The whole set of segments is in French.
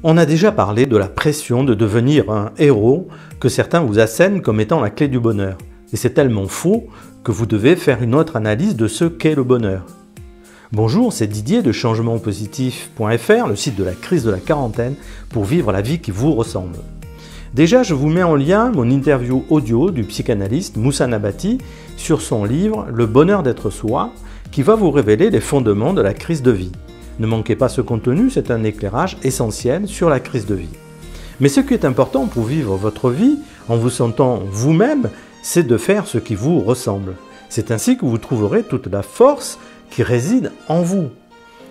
On a déjà parlé de la pression de devenir un héros que certains vous assènent comme étant la clé du bonheur. Et c'est tellement faux que vous devez faire une autre analyse de ce qu'est le bonheur. Bonjour, c'est Didier de changementpositif.fr, le site de la crise de la quarantaine, pour vivre la vie qui vous ressemble. Déjà, je vous mets en lien mon interview audio du psychanalyste Moussa Nabati sur son livre « Le bonheur d'être soi » qui va vous révéler les fondements de la crise de vie. Ne manquez pas ce contenu, c'est un éclairage essentiel sur la crise de vie. Mais ce qui est important pour vivre votre vie, en vous sentant vous-même, c'est de faire ce qui vous ressemble. C'est ainsi que vous trouverez toute la force qui réside en vous.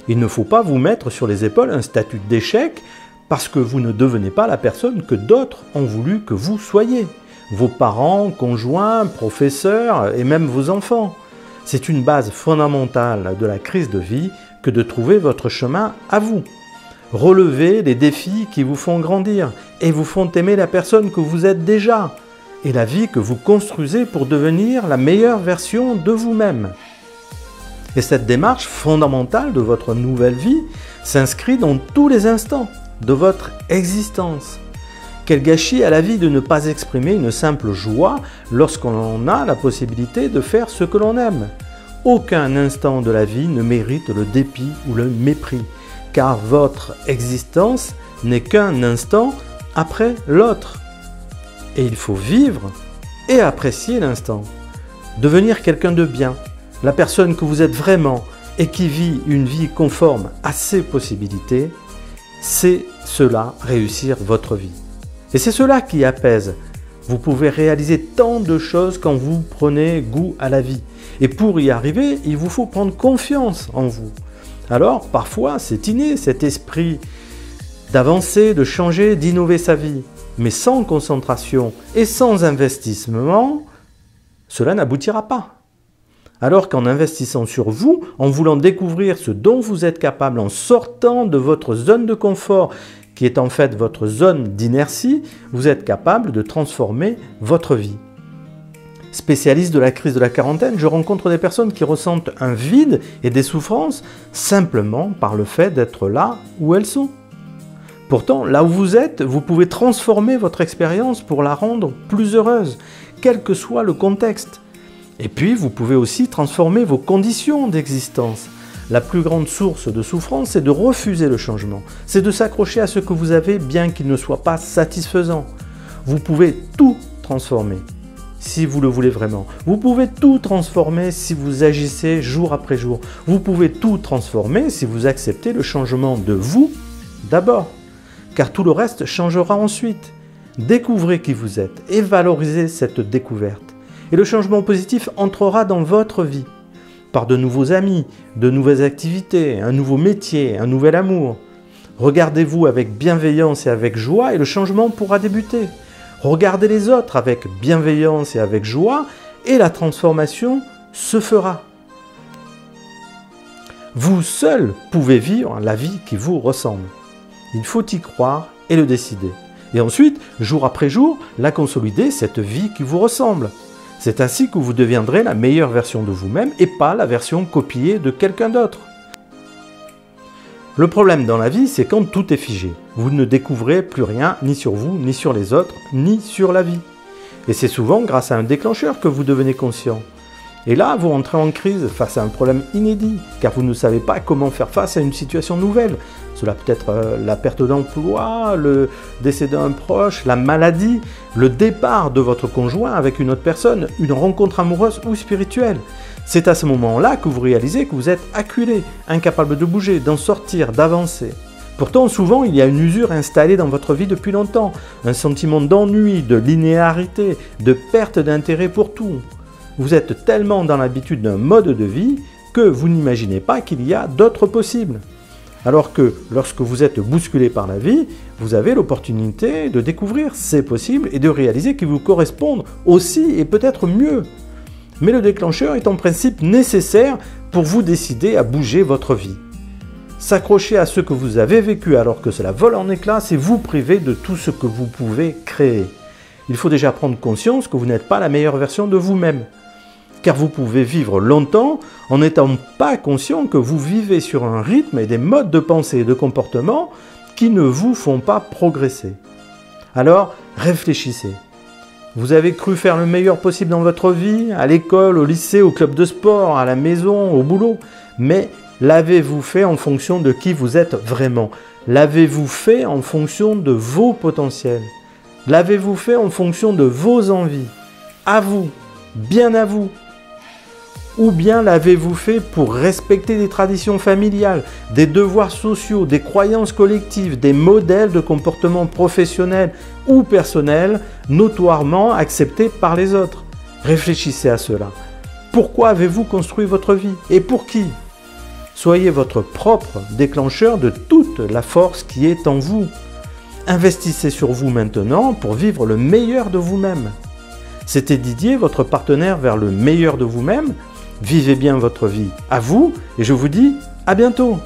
Il ne faut pas vous mettre sur les épaules un statut d'échec parce que vous ne devenez pas la personne que d'autres ont voulu que vous soyez. Vos parents, conjoints, professeurs et même vos enfants. C'est une base fondamentale de la crise de vie que de trouver votre chemin à vous. Relevez les défis qui vous font grandir et vous font aimer la personne que vous êtes déjà et la vie que vous construisez pour devenir la meilleure version de vous-même. Et cette démarche fondamentale de votre nouvelle vie s'inscrit dans tous les instants de votre existence. Quel gâchis à la vie de ne pas exprimer une simple joie lorsqu'on a la possibilité de faire ce que l'on aime. Aucun instant de la vie ne mérite le dépit ou le mépris, car votre existence n'est qu'un instant après l'autre. Et il faut vivre et apprécier l'instant. Devenir quelqu'un de bien, la personne que vous êtes vraiment et qui vit une vie conforme à ses possibilités, c'est cela, réussir votre vie. Et c'est cela qui apaise. Vous pouvez réaliser tant de choses quand vous prenez goût à la vie. Et pour y arriver, il vous faut prendre confiance en vous. Alors, parfois, c'est inné, cet esprit d'avancer, de changer, d'innover sa vie. Mais sans concentration et sans investissement, cela n'aboutira pas. Alors qu'en investissant sur vous, en voulant découvrir ce dont vous êtes capable, en sortant de votre zone de confort, qui est en fait votre zone d'inertie, vous êtes capable de transformer votre vie. Spécialiste de la crise de la quarantaine, je rencontre des personnes qui ressentent un vide et des souffrances simplement par le fait d'être là où elles sont. Pourtant, là où vous êtes, vous pouvez transformer votre expérience pour la rendre plus heureuse, quel que soit le contexte. Et puis, vous pouvez aussi transformer vos conditions d'existence. La plus grande source de souffrance, c'est de refuser le changement. C'est de s'accrocher à ce que vous avez, bien qu'il ne soit pas satisfaisant. Vous pouvez tout transformer, si vous le voulez vraiment. Vous pouvez tout transformer si vous agissez jour après jour. Vous pouvez tout transformer si vous acceptez le changement de vous d'abord. Car tout le reste changera ensuite. Découvrez qui vous êtes et valorisez cette découverte. Et le changement positif entrera dans votre vie. Par de nouveaux amis, de nouvelles activités, un nouveau métier, un nouvel amour. Regardez-vous avec bienveillance et avec joie et le changement pourra débuter. Regardez les autres avec bienveillance et avec joie et la transformation se fera. Vous seul pouvez vivre la vie qui vous ressemble. Il faut y croire et le décider. Et ensuite, jour après jour, la consolider, cette vie qui vous ressemble. C'est ainsi que vous deviendrez la meilleure version de vous-même et pas la version copiée de quelqu'un d'autre. Le problème dans la vie, c'est quand tout est figé. Vous ne découvrez plus rien, ni sur vous, ni sur les autres, ni sur la vie. Et c'est souvent grâce à un déclencheur que vous devenez conscient. Et là, vous entrez en crise face à un problème inédit, car vous ne savez pas comment faire face à une situation nouvelle. Cela peut être la perte d'emploi, le décès d'un proche, la maladie, le départ de votre conjoint avec une autre personne, une rencontre amoureuse ou spirituelle. C'est à ce moment-là que vous réalisez que vous êtes acculé, incapable de bouger, d'en sortir, d'avancer. Pourtant, souvent, il y a une usure installée dans votre vie depuis longtemps, un sentiment d'ennui, de linéarité, de perte d'intérêt pour tout. Vous êtes tellement dans l'habitude d'un mode de vie que vous n'imaginez pas qu'il y a d'autres possibles. Alors que lorsque vous êtes bousculé par la vie, vous avez l'opportunité de découvrir ces possibles et de réaliser qu'ils vous correspondent aussi et peut-être mieux. Mais le déclencheur est en principe nécessaire pour vous décider à bouger votre vie. S'accrocher à ce que vous avez vécu alors que cela vole en éclats, c'est vous priver de tout ce que vous pouvez créer. Il faut déjà prendre conscience que vous n'êtes pas la meilleure version de vous-même. car vous pouvez vivre longtemps en n'étant pas conscient que vous vivez sur un rythme et des modes de pensée et de comportement qui qui ne vous font pas progresser. Alors, réfléchissez. Vous avez cru faire le meilleur possible dans votre vie, à l'école, au lycée, au club de sport, à la maison, au boulot, mais l'avez-vous fait en fonction de qui vous êtes vraiment? L'avez-vous fait en fonction de vos potentiels? L'avez-vous fait en fonction de vos envies? À vous, bien à vous. Ou bien l'avez-vous fait pour respecter des traditions familiales, des devoirs sociaux, des croyances collectives, des modèles de comportement professionnel ou personnel notoirement acceptés par les autres? Réfléchissez à cela. Pourquoi avez-vous construit votre vie? Et pour qui? Soyez votre propre déclencheur de toute la force qui est en vous. Investissez sur vous maintenant pour vivre le meilleur de vous-même. C'était Didier, votre partenaire vers le meilleur de vous-même. Vivez bien votre vie. À vous, et je vous dis à bientôt.